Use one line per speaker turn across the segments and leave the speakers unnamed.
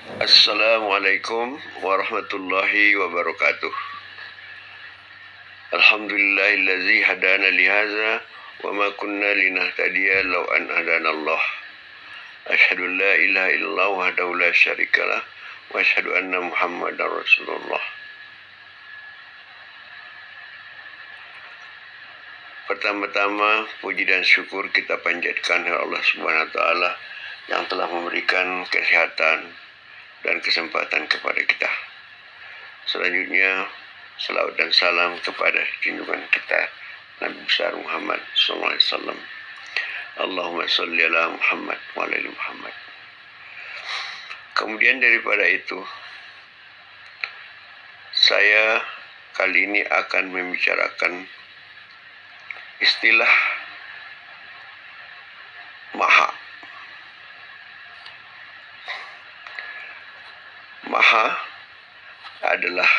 Assalamualaikum warahmatullahi wabarakatuh. Alhamdulillahillazi hadana lihaza wa ma kunna linahtadiya law an hadanallah. Asyhadu an la ilaha illallah wahdahu la syarikalah wa asyhadu anna Muhammadar Rasulullah. Pertama-tama puji dan syukur kita panjatkan kepada Allah Subhanahu wa taala yang telah memberikan kesehatan dan kesempatan kepada kita. Selanjutnya, salawat dan salam kepada junjungan kita Nabi besar Muhammad SAW. Allahumma salli ala Muhammad wa ala Muhammad. Kemudian daripada itu, saya kali ini akan membicarakan istilah maha. Maha adalah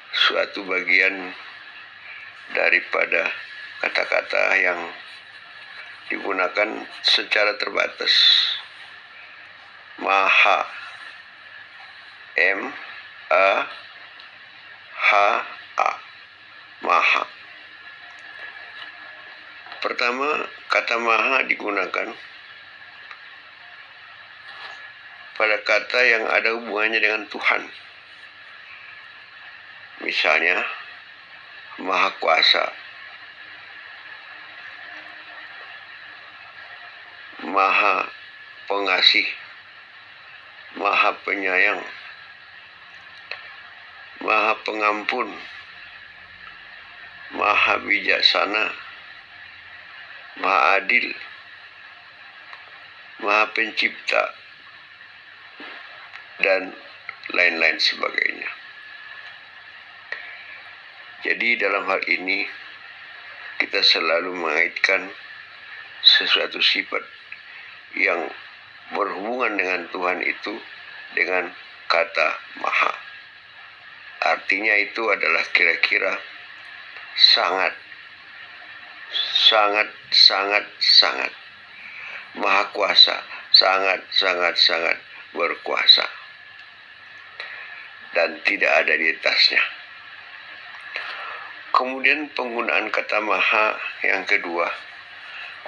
suatu bagian daripada kata-kata yang digunakan secara terbatas. Maha, M-A-H-A, maha. Pertama, kata maha digunakan pada kata yang ada hubungannya dengan Tuhan. Misalnya, maha kuasa, maha pengasih, maha penyayang, maha pengampun, maha bijaksana, maha adil, maha pencipta, dan lain-lain sebagainya. Jadi dalam hal ini kita selalu mengaitkan sesuatu sifat yang berhubungan dengan Tuhan itu dengan kata maha. Artinya itu adalah kira-kira sangat maha kuasa, sangat berkuasa, dan tidak ada di atasnya. Kemudian penggunaan kata maha yang kedua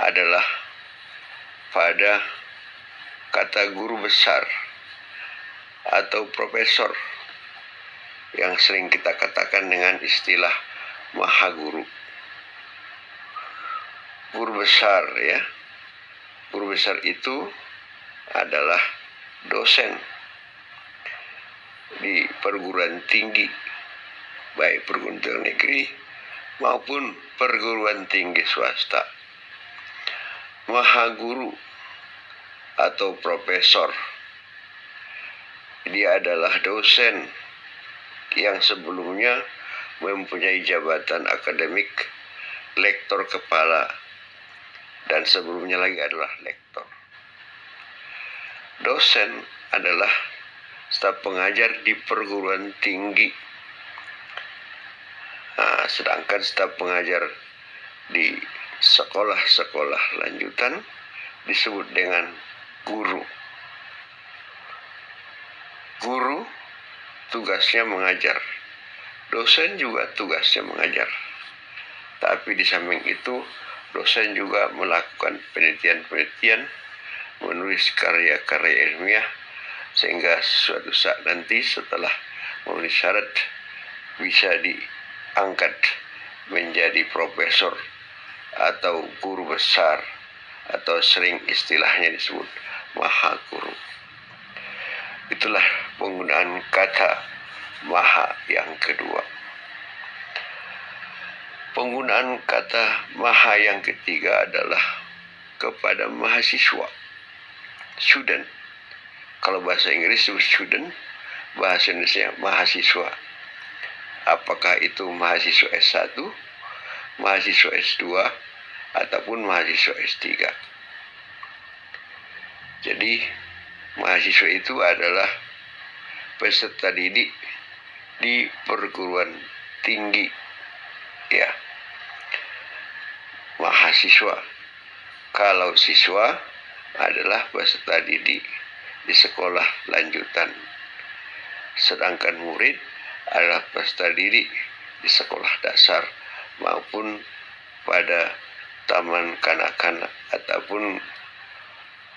adalah pada kata guru besar atau profesor yang sering kita katakan dengan istilah maha guru. Guru besar, ya. Guru besar itu adalah dosen di perguruan tinggi, baik perguruan tinggi negeri maupun perguruan tinggi swasta. Maha guru atau profesor, dia adalah dosen yang sebelumnya mempunyai jabatan akademik lektor kepala, dan sebelumnya lagi adalah lektor. Dosen adalah staf pengajar di perguruan tinggi. Sedangkan staf pengajar di sekolah-sekolah lanjutan disebut dengan guru. Guru tugasnya mengajar, dosen juga tugasnya mengajar. Tapi di samping itu, dosen juga melakukan penelitian-penelitian, menulis karya-karya ilmiah, sehingga suatu saat nanti setelah memenuhi syarat bisa diangkat menjadi profesor atau guru besar, atau sering istilahnya disebut maha guru. Itulah penggunaan kata maha yang kedua. Penggunaan kata maha yang ketiga adalah kepada mahasiswa, student. Kalau bahasa Inggris itu student, bahasa Indonesia mahasiswa. Apakah itu mahasiswa S1, mahasiswa S2, ataupun mahasiswa S3. Jadi mahasiswa itu adalah peserta didik di perguruan tinggi, ya. Mahasiswa. Kalau siswa adalah peserta didik di sekolah lanjutan. Sedangkan murid adalah peserta didik di sekolah dasar maupun pada taman kanak-kanak ataupun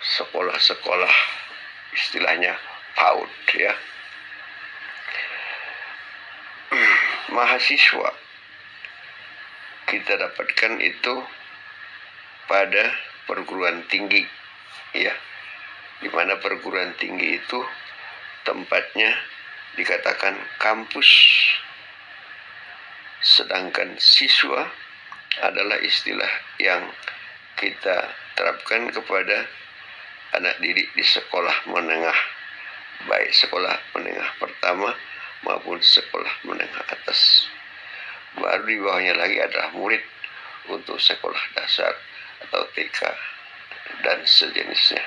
sekolah-sekolah istilahnya PAUD ya. Mahasiswa kita dapatkan itu pada perguruan tinggi ya, di mana perguruan tinggi itu tempatnya dikatakan kampus, sedangkan siswa adalah istilah yang kita terapkan kepada anak didik di sekolah menengah, baik sekolah menengah pertama maupun sekolah menengah atas. Baru di bawahnya lagi adalah murid untuk sekolah dasar atau TK dan sejenisnya.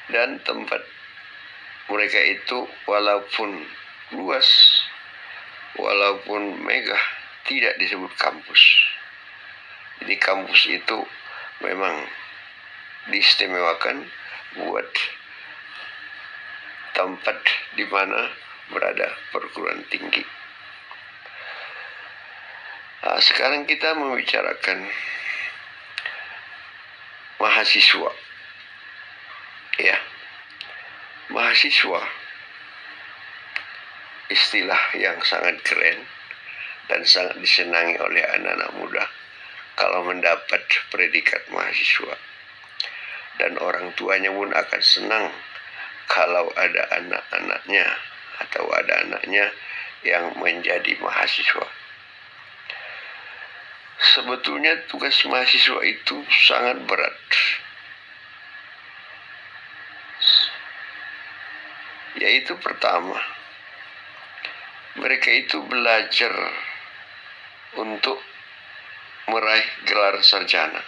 Dan tempat mereka itu walaupun luas, walaupun megah, tidak disebut kampus. Jadi kampus itu memang diistimewakan buat tempat di mana berada perguruan tinggi. Nah, sekarang kita membicarakan mahasiswa. Ya, mahasiswa istilah yang sangat keren dan sangat disenangi oleh anak-anak muda kalau mendapat predikat mahasiswa. Dan orang tuanya pun akan senang kalau ada anak-anaknya atau ada anaknya yang menjadi mahasiswa. Sebetulnya tugas mahasiswa itu sangat berat. Yaitu pertama, mereka itu belajar untuk meraih gelar sarjana.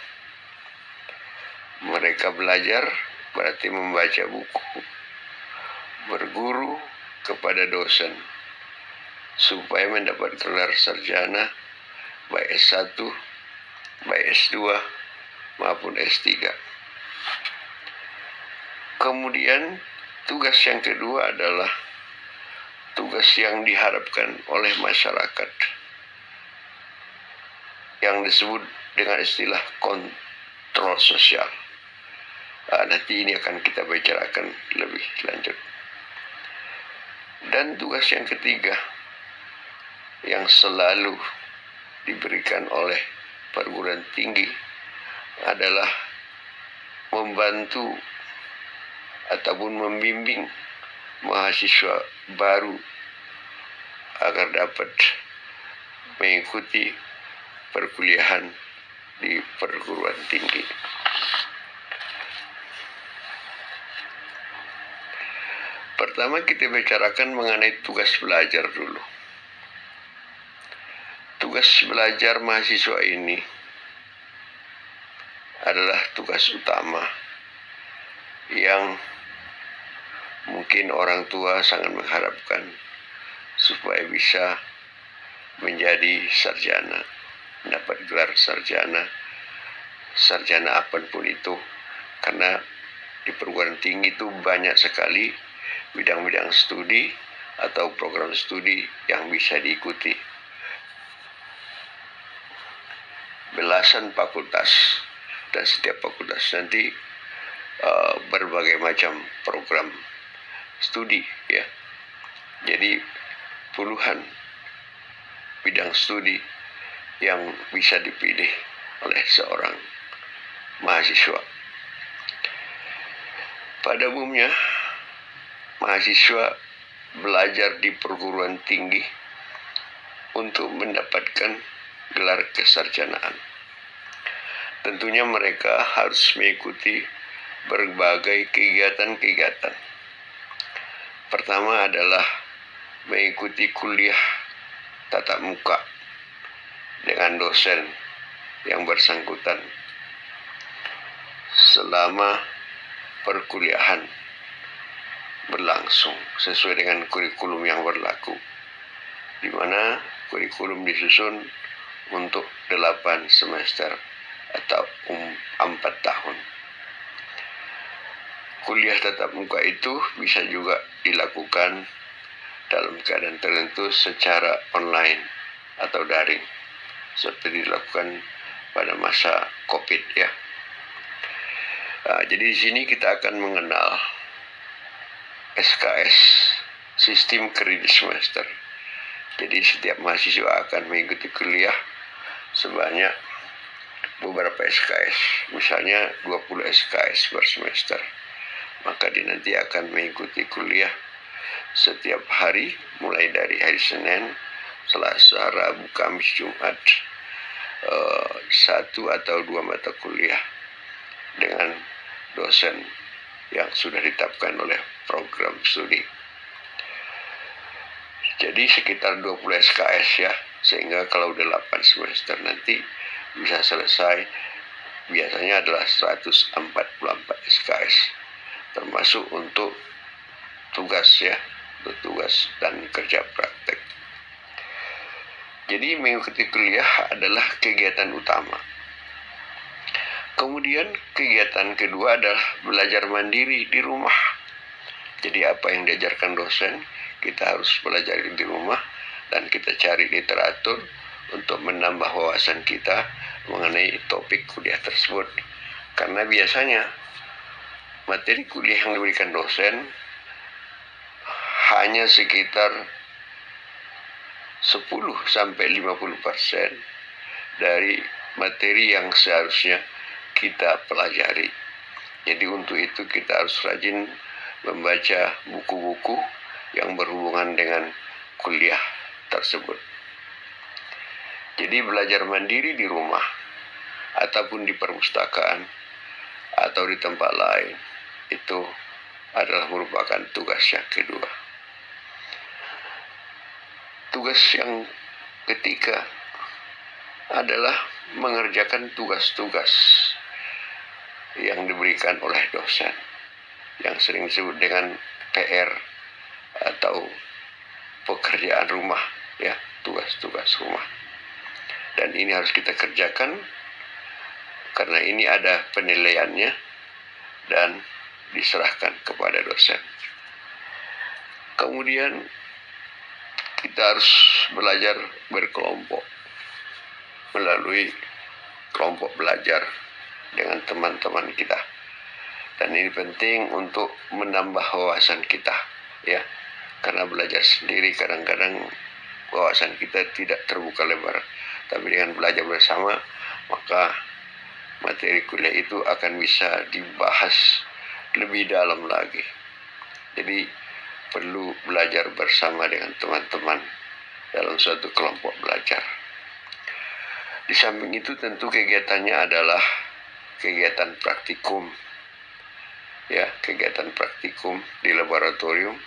Mereka belajar berarti membaca buku, berguru kepada dosen, supaya mendapat gelar sarjana baik S1, baik S2, maupun S3. Kemudian tugas yang kedua adalah tugas yang diharapkan oleh masyarakat yang disebut dengan istilah kontrol sosial. Nanti ini akan kita bicarakan lebih lanjut. Dan tugas yang ketiga yang selalu diberikan oleh perguruan tinggi adalah membantu ataupun membimbing mahasiswa baru agar dapat mengikuti perkuliahan di perguruan tinggi. Pertama kita bicarakan mengenai tugas belajar dulu. Tugas belajar mahasiswa ini adalah tugas utama yang mungkin orang tua sangat mengharapkan supaya bisa menjadi sarjana, mendapat gelar sarjana, sarjana apapun itu, karena di perguruan tinggi itu banyak sekali bidang-bidang studi atau program studi yang bisa diikuti. Belasan fakultas, dan setiap fakultas nanti berbagai macam program studi ya. Jadi puluhan bidang studi yang bisa dipilih oleh seorang mahasiswa. Pada umumnya mahasiswa belajar di perguruan tinggi untuk mendapatkan gelar kesarjanaan. Tentunya mereka harus mengikuti berbagai kegiatan-kegiatan. Pertama adalah mengikuti kuliah tatap muka dengan dosen yang bersangkutan selama perkuliahan berlangsung sesuai dengan kurikulum yang berlaku, di mana kurikulum disusun untuk 8 semester atau 4 tahun. kuliah tatap muka itu bisa juga dilakukan dalam keadaan tertentu secara online atau daring, seperti dilakukan pada masa COVID ya. Jadi di sini kita akan mengenal SKS, sistem kredit semester. Jadi setiap mahasiswa akan mengikuti kuliah sebanyak beberapa SKS, misalnya 20 SKS per semester. Maka dia nanti akan mengikuti kuliah setiap hari, mulai dari hari Senin, Selasa, Rabu, Kamis, Jumat, 1 atau 2 mata kuliah dengan dosen yang sudah ditetapkan oleh program studi. Jadi sekitar 20 SKS ya, sehingga kalau udah 8 semester nanti bisa selesai, biasanya adalah 144 SKS, termasuk untuk tugas ya, untuk tugas dan kerja praktek. Jadi mengikuti kuliah adalah kegiatan utama. Kemudian kegiatan kedua adalah belajar mandiri di rumah. Jadi apa yang diajarkan dosen, kita harus belajar di rumah dan kita cari literatur untuk menambah wawasan kita mengenai topik kuliah tersebut. Karena biasanya materi kuliah yang diberikan dosen hanya sekitar 10-50% dari materi yang seharusnya kita pelajari. Jadi untuk itu kita harus rajin membaca buku-buku yang berhubungan dengan kuliah tersebut. Jadi belajar mandiri di rumah ataupun di perpustakaan atau di tempat lain itu adalah merupakan tugas yang kedua. Tugas yang ketiga adalah mengerjakan tugas-tugas yang diberikan oleh dosen, yang sering disebut dengan PR atau pekerjaan rumah ya, tugas-tugas rumah. Dan ini harus kita kerjakan karena ini ada penilaiannya dan diserahkan kepada dosen. Kemudian kita harus belajar berkelompok melalui kelompok belajar dengan teman-teman kita. Dan ini penting untuk menambah wawasan kita ya. Karena belajar sendiri kadang-kadang wawasan kita tidak terbuka lebar. Tapi dengan belajar bersama, maka materi kuliah itu akan bisa dibahas lebih dalam lagi. Jadi perlu belajar bersama dengan teman-teman dalam suatu kelompok belajar. Di samping itu tentu kegiatannya adalah kegiatan praktikum. Ya, kegiatan praktikum di laboratorium.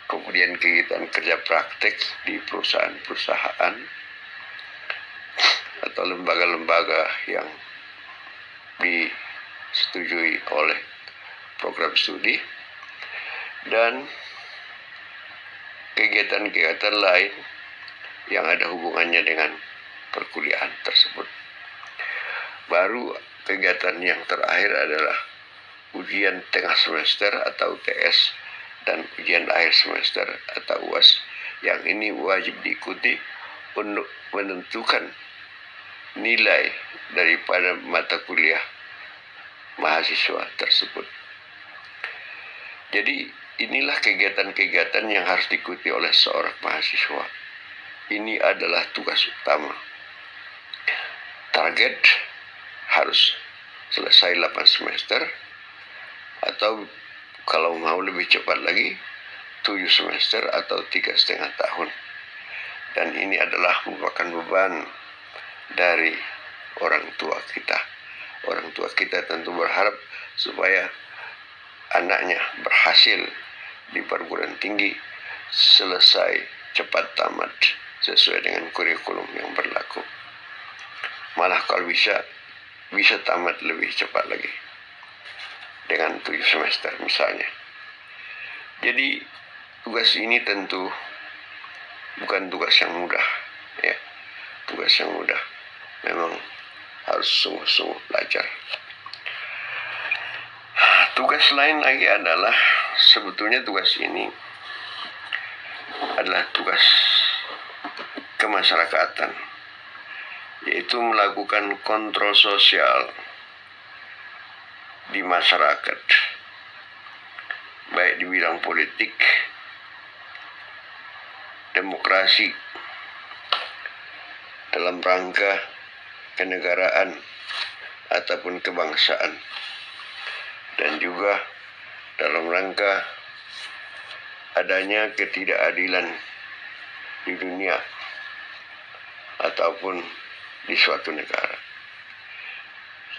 Kemudian kegiatan kerja praktek di perusahaan-perusahaan atau lembaga-lembaga yang disetujui oleh program studi, dan kegiatan-kegiatan lain yang ada hubungannya dengan perkuliahan tersebut. Baru kegiatan yang terakhir adalah ujian tengah semester atau UTS dan ujian akhir semester atau UAS, yang ini wajib diikuti untuk menentukan nilai daripada mata kuliah mahasiswa tersebut. Jadi inilah kegiatan-kegiatan yang harus diikuti oleh seorang mahasiswa. Ini adalah tugas utama. Target harus selesai 8 semester, atau kalau mau lebih cepat lagi 7 semester atau 3,5 tahun. Dan ini adalah merupakan beban dari orang tua kita. Orang tua kita tentu berharap supaya anaknya berhasil di perguruan tinggi, selesai cepat tamat sesuai dengan kurikulum yang berlaku. Malah kalau bisa tamat lebih cepat lagi dengan 7 semester misalnya. Jadi tugas ini tentu bukan tugas yang mudah ya. Tugas yang mudah memang harus sungguh-sungguh belajar. Tugas lain lagi adalah sebetulnya tugas ini adalah tugas kemasyarakatan, yaitu melakukan kontrol sosial di masyarakat, baik di bidang politik, demokrasi, dalam rangka kenegaraan ataupun kebangsaan, dan juga dalam rangka adanya ketidakadilan di dunia ataupun di suatu negara.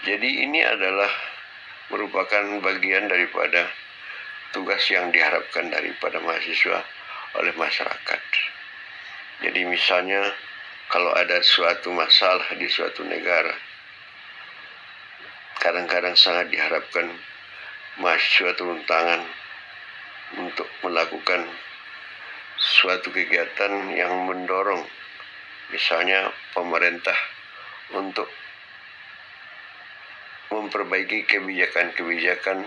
Jadi ini adalah merupakan bagian daripada tugas yang diharapkan daripada mahasiswa oleh masyarakat. Jadi misalnya kalau ada suatu masalah di suatu negara, kadang-kadang sangat diharapkan mahasiswa turun tangan untuk melakukan suatu kegiatan yang mendorong misalnya pemerintah untuk memperbaiki kebijakan-kebijakan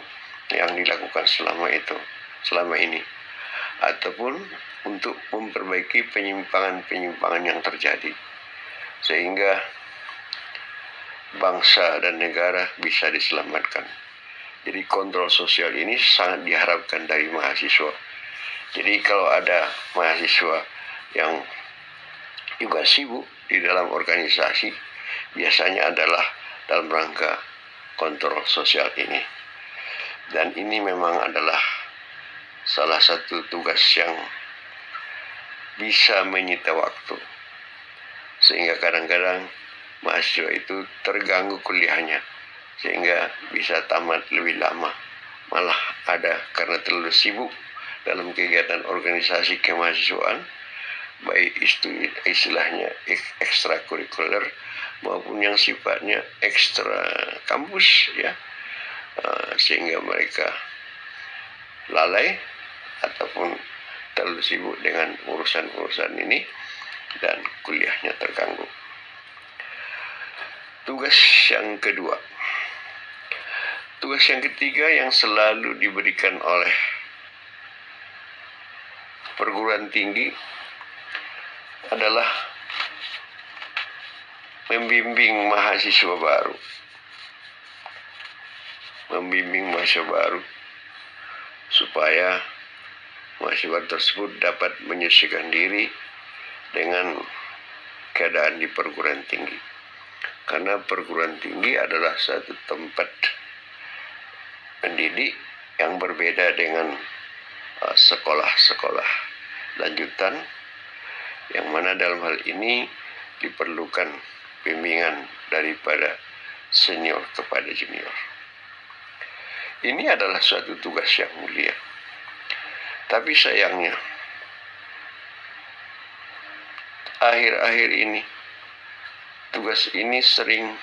yang dilakukan selama ini, ataupun untuk memperbaiki penyimpangan-penyimpangan yang terjadi, sehingga bangsa dan negara bisa diselamatkan. Jadi kontrol sosial ini sangat diharapkan dari mahasiswa. Jadi kalau ada mahasiswa yang juga sibuk di dalam organisasi, biasanya adalah dalam rangka kontrol sosial ini. Dan ini memang adalah salah satu tugas yang bisa menyita waktu, sehingga kadang-kadang mahasiswa itu terganggu kuliahnya, sehingga bisa tamat lebih lama. Malah ada karena terlalu sibuk dalam kegiatan organisasi kemahasiswaan, baik istilahnya ekstrakurikuler maupun yang sifatnya ekstra kampus, ya, sehingga mereka lalai ataupun terlalu sibuk dengan urusan-urusan ini dan kuliahnya terganggu. Tugas yang kedua. Tugas yang ketiga yang selalu diberikan oleh perguruan tinggi adalah membimbing mahasiswa baru. Membimbing mahasiswa baru supaya mahasiswa tersebut dapat menyesuaikan diri dengan keadaan di perguruan tinggi. Karena perguruan tinggi adalah satu tempat pendidik yang berbeda dengan sekolah-sekolah lanjutan, yang mana dalam hal ini diperlukan bimbingan daripada senior kepada junior. Ini adalah suatu tugas yang mulia. Tapi sayangnya, akhir-akhir ini tugas ini sering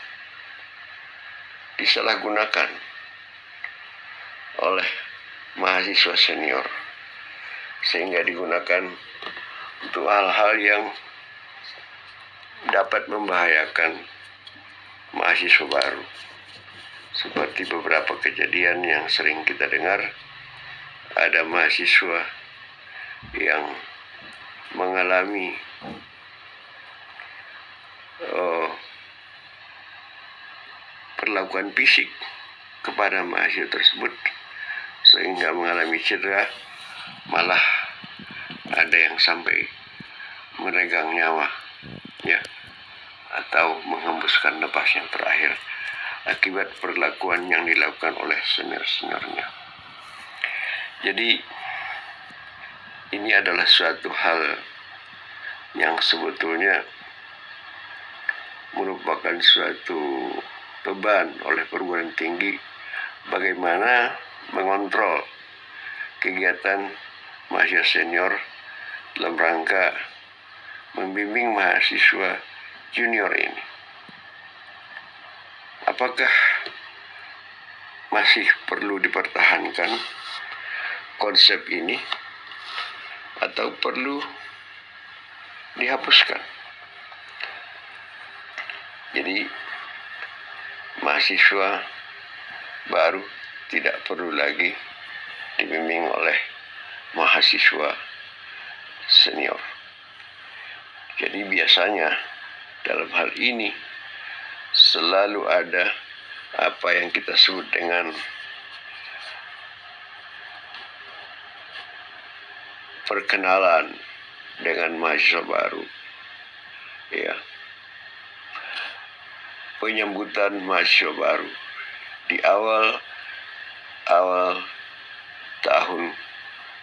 disalahgunakan oleh mahasiswa senior, sehingga digunakan untuk hal-hal yang dapat membahayakan mahasiswa baru. Seperti beberapa kejadian yang sering kita dengar, ada mahasiswa yang mengalami perlakuan fisik kepada mahasiswa tersebut sehingga mengalami cedera, malah ada yang sampai meregang nyawa, ya, atau menghembuskan napas yang terakhir akibat perlakuan yang dilakukan oleh senior-seniornya. Jadi ini adalah suatu hal yang sebetulnya merupakan suatu beban oleh perguruan tinggi bagaimana mengontrol kegiatan mahasiswa senior dalam rangka membimbing mahasiswa junior ini. Apakah masih perlu dipertahankan konsep ini atau perlu dihapuskan? Jadi mahasiswa baru tidak perlu lagi dibimbing oleh mahasiswa senior. Jadi biasanya dalam hal ini selalu ada apa yang kita sebut dengan perkenalan dengan mahasiswa baru, ya, penyambutan mahasiswa baru di awal tahun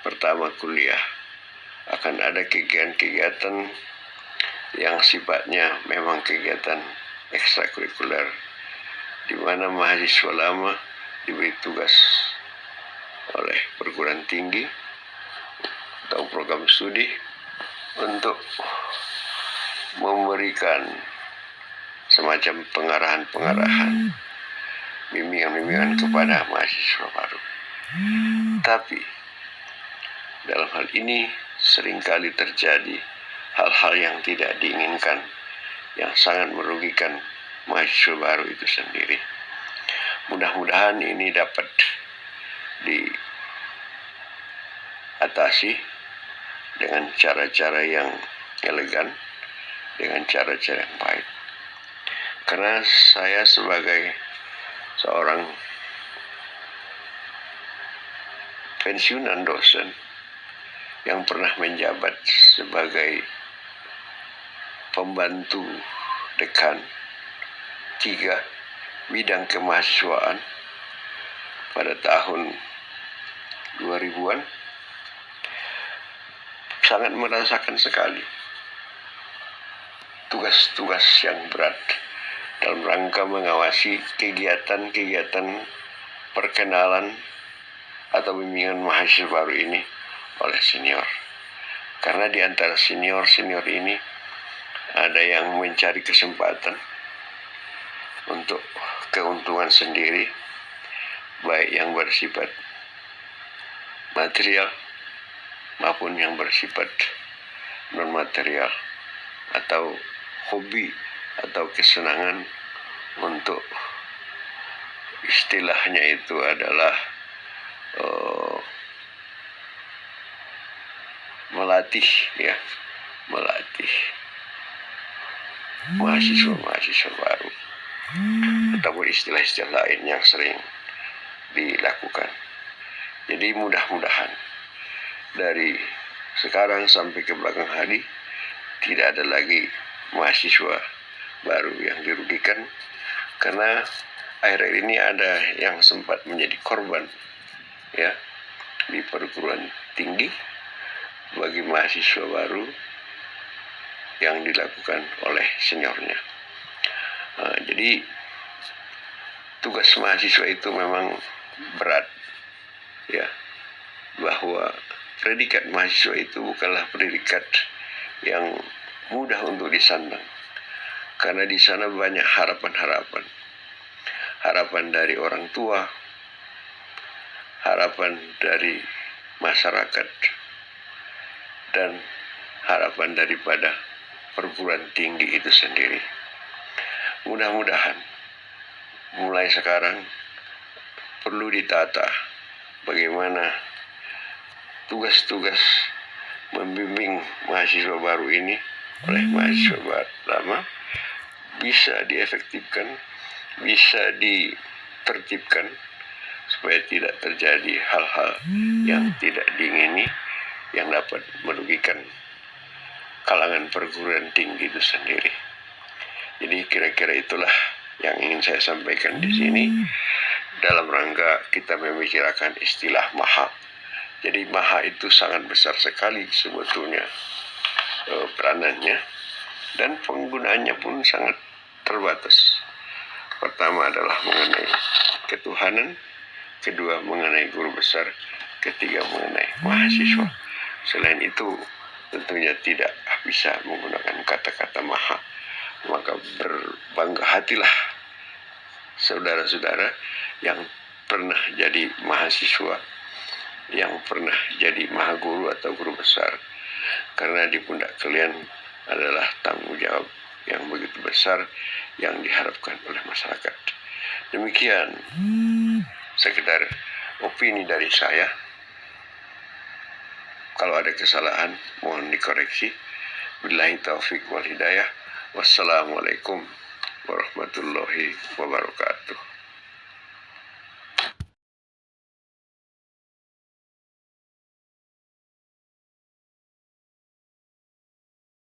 pertama kuliah. Akan ada kegiatan-kegiatan yang sifatnya memang kegiatan ekstrakurikuler, di mana mahasiswa lama diberi tugas oleh perguruan tinggi atau program studi untuk memberikan semacam pengarahan-pengarahan, bimbingan-bimbingan kepada mahasiswa baru. Tapi dalam hal ini seringkali terjadi hal-hal yang tidak diinginkan, yang sangat merugikan mahasiswa baru itu sendiri. Mudah-mudahan ini dapat diatasi dengan cara-cara yang elegan, dengan cara-cara yang baik. Karena saya sebagai seorang pensiunan dosen yang pernah menjabat sebagai pembantu dekan 3 bidang kemahasiswaan pada tahun 2000-an, sangat merasakan sekali tugas-tugas yang berat dalam rangka mengawasi kegiatan-kegiatan perkenalan atau bimbingan mahasiswa baru ini oleh senior. Karena di antara senior-senior ini ada yang mencari kesempatan untuk keuntungan sendiri, baik yang bersifat material maupun yang bersifat non-material, atau hobi atau kesenangan untuk istilahnya itu adalah melatih mahasiswa baru, ataupun istilah-istilah lain yang sering dilakukan. Jadi mudah-mudahan dari sekarang sampai ke belakang hari tidak ada lagi mahasiswa baru yang dirugikan, karena akhir-akhir ini ada yang sempat menjadi korban, ya, di perguruan tinggi bagi mahasiswa baru yang dilakukan oleh seniornya. Jadi tugas mahasiswa itu memang berat, ya, bahwa predikat mahasiswa itu bukanlah predikat yang mudah untuk disandang, karena di sana banyak harapan dari orang tua, harapan dari masyarakat, dan harapan daripada perguruan tinggi itu sendiri. Mudah-mudahan mulai sekarang perlu ditata bagaimana tugas-tugas membimbing mahasiswa baru ini oleh mahasiswa baru lama bisa diefektifkan, bisa ditertibkan, supaya tidak terjadi hal-hal yang tidak diingini yang dapat merugikan kalangan perguruan tinggi itu sendiri. Jadi kira-kira itulah yang ingin saya sampaikan di sini dalam rangka kita membicarakan istilah maha. Jadi maha itu sangat besar sekali sebetulnya peranannya, dan penggunaannya pun sangat terbatas. Pertama adalah mengenai ketuhanan, kedua mengenai guru besar, ketiga mengenai mahasiswa. Selain itu tentunya tidak bisa menggunakan kata-kata maha. Maka berbangga hatilah saudara-saudara yang pernah jadi mahasiswa, yang pernah jadi maha guru atau guru besar, karena di pundak kalian adalah tanggung jawab yang begitu besar yang diharapkan oleh masyarakat. Demikian sekedar opini dari saya. Kalau ada kesalahan, mohon dikoreksi. Billahi taufik wal hidayah. Wassalamualaikum warahmatullahi wabarakatuh.